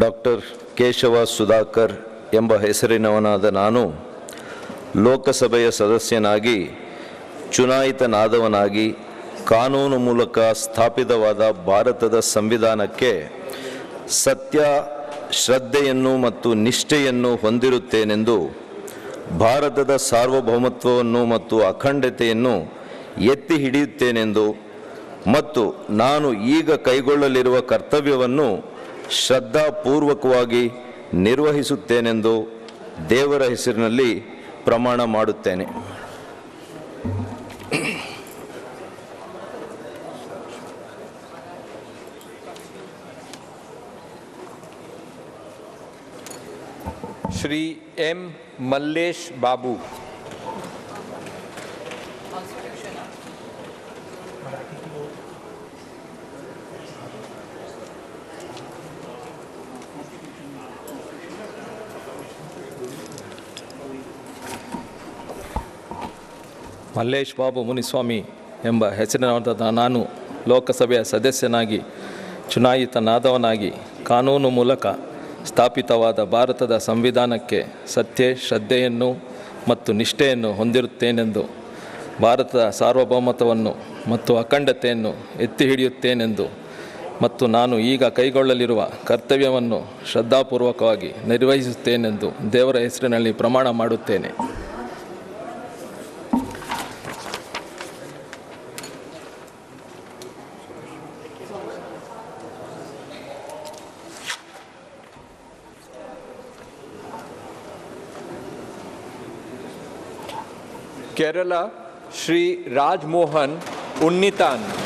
Doctor Keshava Sudhakar ಎಂಬ ಹೆಸರಿನವನಾದ ನಾನು ಲೋಕಸಭೆಯ ಸದಸ್ಯನಾಗಿ ಚುನಾಯಿತನಾದವನಾಗಿ ಕಾನೂನು ಮೂಲಕ ಸ್ಥಾಪಿತವಾದ ಭಾರತದ ಸಂವಿಧಾನಕ್ಕೆ ಸತ್ಯ, ಶ್ರದ್ಧೆಯನ್ನು ಮತ್ತು ನಿಷ್ಠೆಯನ್ನು ಹೊಂದಿರುತ್ತೇನೆಂದು, ಭಾರತದ ಸಾರ್ವಭೌಮತ್ವವನ್ನು ಮತ್ತು ಅಖಂಡತೆಯನ್ನು ಎತ್ತಿ ಹಿಡಿಯುತ್ತೇನೆಂದು ಮತ್ತು ನಾನು ಈಗ ಕೈಗೊಳ್ಳಲಿರುವ ಕರ್ತವ್ಯವನ್ನು ಶ್ರದ್ಧಾಪೂರ್ವಕವಾಗಿ ನಿರ್ವಹಿಸುತ್ತೇನೆಂದು ದೇವರ ಹೆಸರಿನಲ್ಲಿ ಪ್ರಮಾಣ ಮಾಡುತ್ತೇನೆ. श्री एम मल्लेश बाबू. ಮಲ್ಲೇಶ್ ಬಾಬು ಮುನಿಸ್ವಾಮಿ ಎಂಬ ಹೆಸರಿನವಾದ ನಾನು ಲೋಕಸಭೆಯ ಸದಸ್ಯನಾಗಿ ಚುನಾಯಿತನಾದವನಾಗಿ ಕಾನೂನು ಮೂಲಕ ಸ್ಥಾಪಿತವಾದ ಭಾರತದ ಸಂವಿಧಾನಕ್ಕೆ ಸತ್ಯ, ಶ್ರದ್ಧೆಯನ್ನು ಮತ್ತು ನಿಷ್ಠೆಯನ್ನು ಹೊಂದಿರುತ್ತೇನೆಂದು, ಭಾರತದ ಸಾರ್ವಭೌಮತ್ವವನ್ನು ಮತ್ತು ಅಖಂಡತೆಯನ್ನು ಎತ್ತಿ ಹಿಡಿಯುತ್ತೇನೆಂದು ಮತ್ತು ನಾನು ಈಗ ಕೈಗೊಳ್ಳಲಿರುವ ಕರ್ತವ್ಯವನ್ನು ಶ್ರದ್ಧಾಪೂರ್ವಕವಾಗಿ ನಿರ್ವಹಿಸುತ್ತೇನೆಂದು ದೇವರ ಹೆಸರಿನಲ್ಲಿ ಪ್ರಮಾಣ ಮಾಡುತ್ತೇನೆ. केरला श्री राजमोहन उन्नीतान.